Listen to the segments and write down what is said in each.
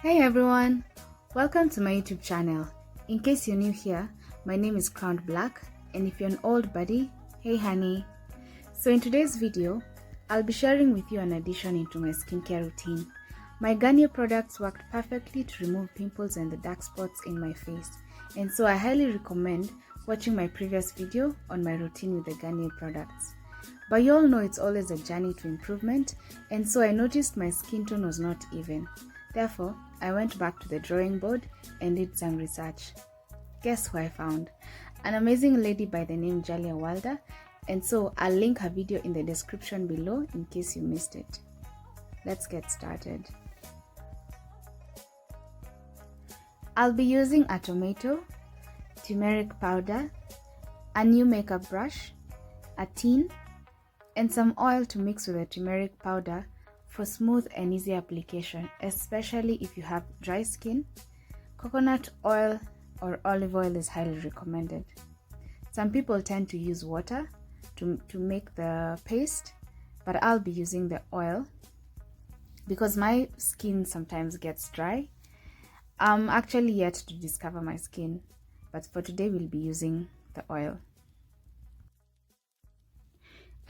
Hey everyone, welcome to my YouTube channel. In case you're new here, my name is Crowned Black, and if you're an old buddy, hey honey. So in today's video, I'll be sharing with you an addition into my skincare routine. My Garnier products worked perfectly to remove pimples and the dark spots in my face, and so I highly recommend watching my previous video on my routine with the Garnier products. But you all know it's always a journey to improvement, and so I noticed my skin tone was not even. Therefore, I went back to the drawing board and did some research. Guess who I found? An amazing lady by the name Jalia Walda, and so I'll link her video in the description below in case you missed it. Let's get started. I'll be using a tomato, turmeric powder, a new makeup brush, a tin, and some oil to mix with the turmeric powder for smooth and easy application, especially if you have dry skin. Coconut oil or olive oil is highly recommended. Some people tend to use water to make the paste, but I'll be using the oil because my skin sometimes gets dry. I'm actually yet to discover my skin, but for today we'll be using the oil.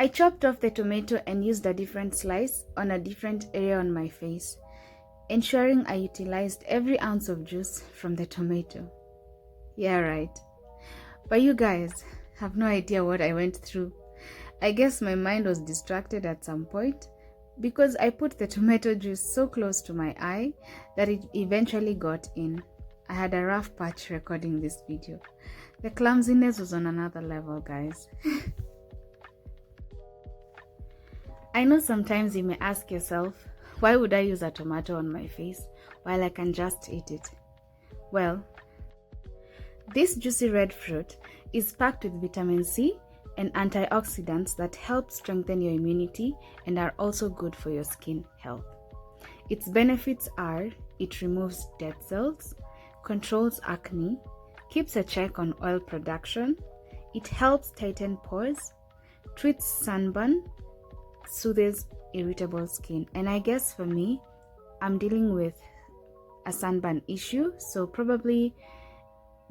I chopped off the tomato and used a different slice on a different area on my face, ensuring I utilized every ounce of juice from the tomato. Yeah, right. But you guys have no idea what I went through. I guess my mind was distracted at some point because I put the tomato juice so close to my eye that it eventually got in. I had a rough patch recording this video. The clumsiness was on another level, guys. I know sometimes you may ask yourself, why would I use a tomato on my face while I can just eat it? Well, this juicy red fruit is packed with vitamin C and antioxidants that help strengthen your immunity and are also good for your skin health. Its benefits are it removes dead cells, controls acne, keeps a check on oil production, it helps tighten pores, treats sunburn, soothes irritable skin. And I guess for me, I'm dealing with a sunburn issue, so probably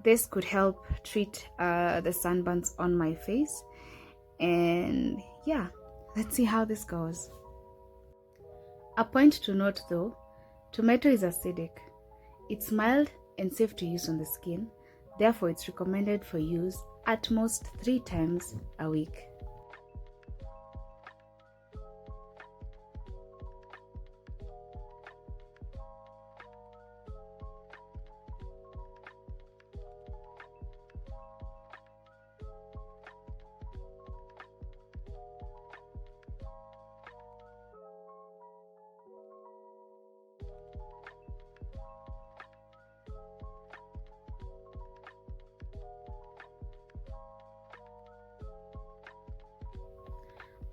this could help treat the sunburns on my face. And yeah, let's see how this goes. A point to note though, tomato is acidic. It's mild and safe to use on the skin, therefore it's recommended for use at most 3 times a week.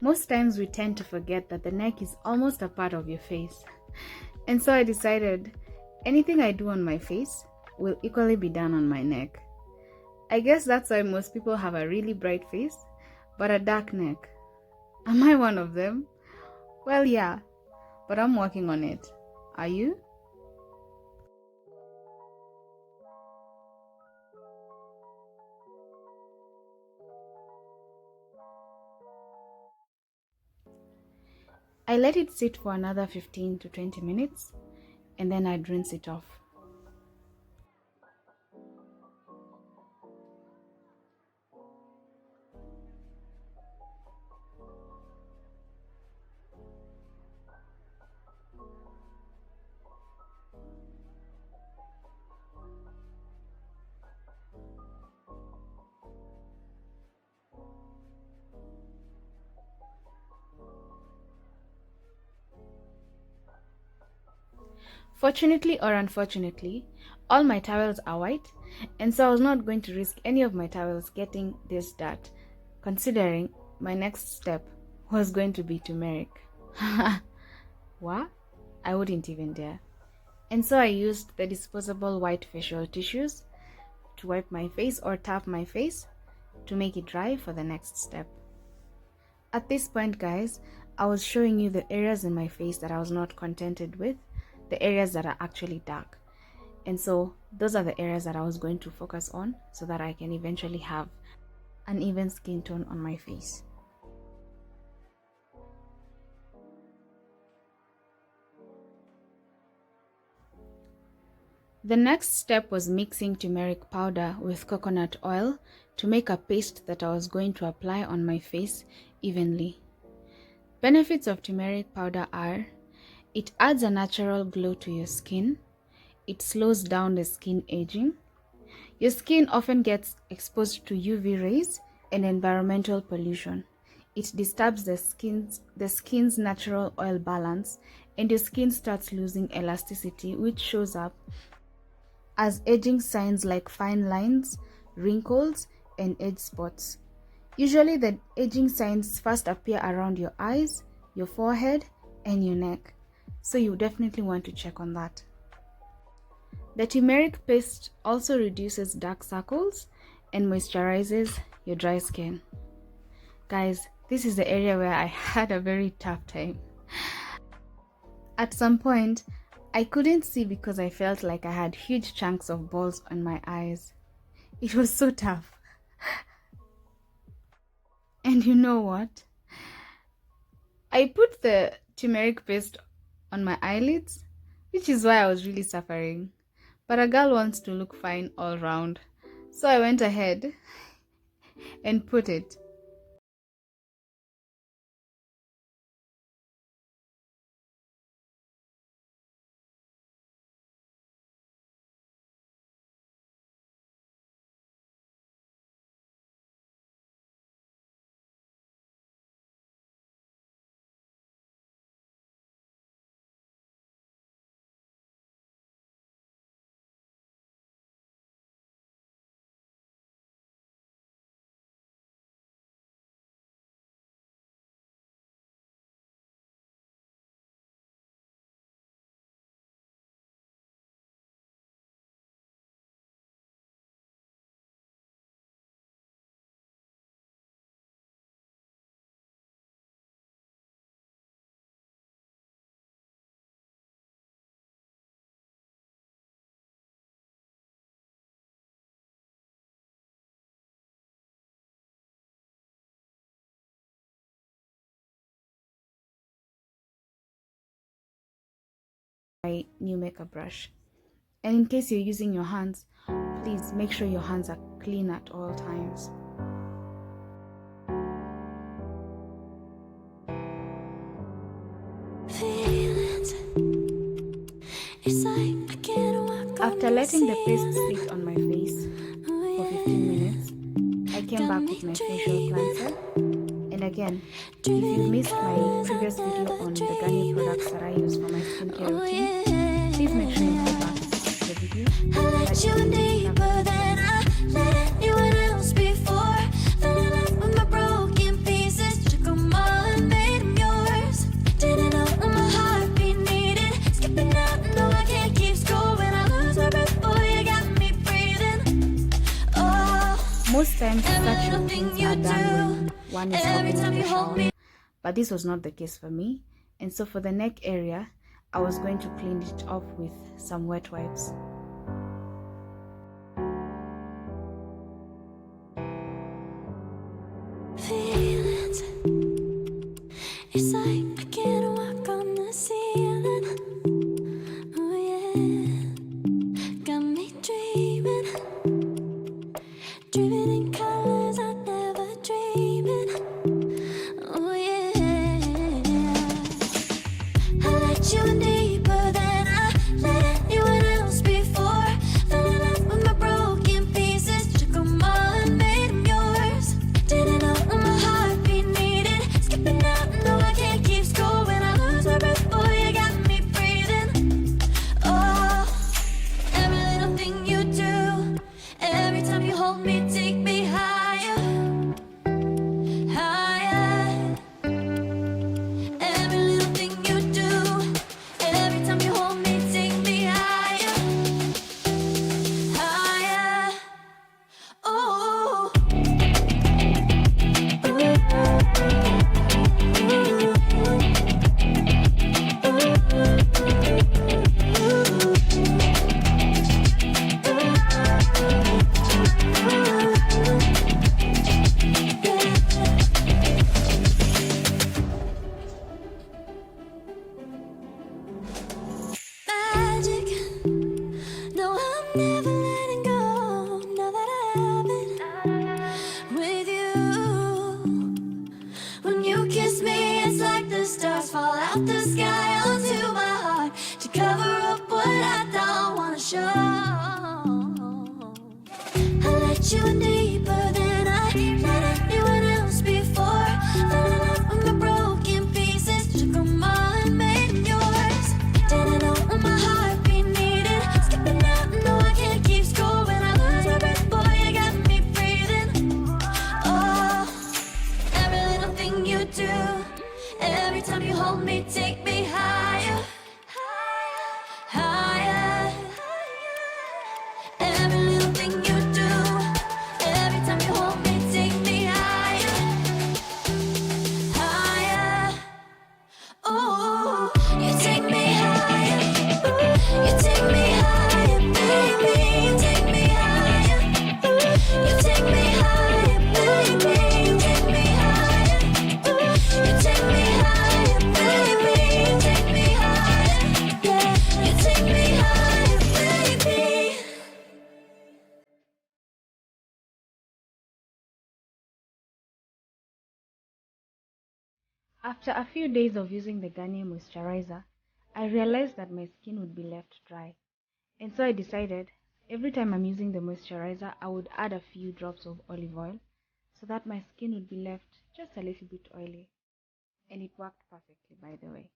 Most times we tend to forget that the neck is almost a part of your face. And so I decided anything I do on my face will equally be done on my neck. I guess that's why most people have a really bright face, but a dark neck. Am I one of them? Well, yeah, but I'm working on it. Are you? I let it sit for another 15 to 20 minutes and then I'd rinse it off. Fortunately or unfortunately, all my towels are white, and so I was not going to risk any of my towels getting this dirt, considering my next step was going to be turmeric. What? I wouldn't even dare. And so I used the disposable white facial tissues to wipe my face or tap my face to make it dry for the next step. At this point, guys, I was showing you the areas in my face that I was not contented with, the areas that are actually dark. And so those are the areas that I was going to focus on so that I can eventually have an even skin tone on my face. The next step was mixing turmeric powder with coconut oil to make a paste that I was going to apply on my face evenly. Benefits of turmeric powder are: it adds a natural glow to your skin, it slows down the skin aging. Your skin often gets exposed to UV rays and environmental pollution. It disturbs the skin's natural oil balance, and your skin starts losing elasticity, which shows up as aging signs like fine lines, wrinkles, and age spots. Usually the aging signs first appear around your eyes, your forehead, and your neck, so you definitely want to check on that. The turmeric paste also reduces dark circles and moisturizes your dry skin. Guys, this is the area where I had a very tough time. At some point, I couldn't see because I felt like I had huge chunks of balls on my eyes. It was so tough. And you know what? I put the turmeric paste on my eyelids, which is why I was really suffering. But a girl wants to look fine all round, so I went ahead and put it. My new makeup brush. And in case you're using your hands, please make sure your hands are clean at all times. After letting the paste sit on my face for 15 minutes, I came back with my facial cleanser. And again, if you missed my previous video on the Garnier products that I use for my skincare routine, please make sure you go back to the video. I let you in deeper than I let anyone else before. Fell in love with my broken pieces, took them all and made them yours. Didn't know what my heartbeat needed, skipping out, no I can't keep going. I lose my breath, boy, you got me breathing. Oh, most times such routines are done when one is holding in the shower, but this was not the case for me. And so for the neck area, I was going to clean it off with some wet wipes. Feelings, it's like I can't walk on the ceiling. Oh yeah, got me dreaming, dreaming in colors I never dreamed in. Oh yeah, I let you in deeper than I let anyone else before. Fell in love with my broken pieces, took them all and made them yours. Didn't know what my heartbeat needed, skipping out, no I can't keep going. I lose my breath, boy, you got me breathing. Oh, up what I don't wanna show. I let you in deeper than I let anyone else before. Fell in love with my broken pieces, took them all and made them yours. Didn't know what my heart be needing, skipping out, no I can't keep score. When I lose my breath, boy, you got me breathing. Oh, every little thing you do, every time you hold me, take me higher, higher. Every little thing you do, every time you hold me, take me higher, higher. Oh, you take me higher, you take me higher, baby. You take me higher, you take me higher, baby. You take me higher, you take me higher, baby. You take me higher, yeah. You take me higher, baby. After a few days of using the Garnier moisturizer, I realized that my skin would be left dry. And so I decided every time I'm using the moisturizer, I would add a few drops of olive oil so that my skin would be left just a little bit oily. And it worked perfectly, by the way.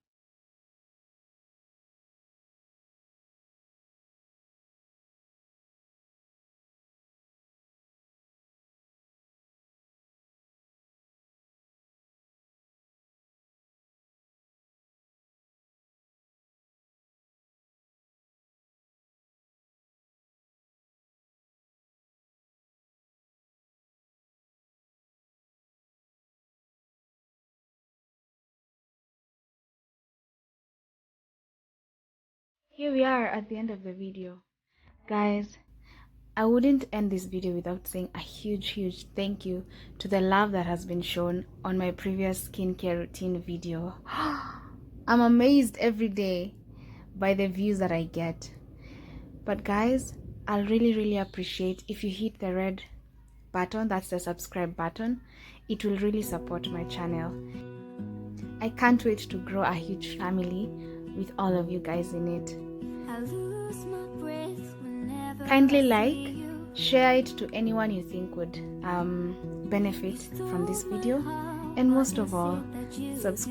Here we are at the end of the video. Guys, I wouldn't end this video without saying a huge thank you to the love that has been shown on my previous skincare routine video. I'm amazed every day by the views that I get. But guys, I'll really appreciate if you hit the red button, that's the subscribe button. It will really support my channel. I can't wait to grow a huge family with all of you guys in it. Kindly like, share it to anyone you think would benefit from this video, and most of all, subscribe.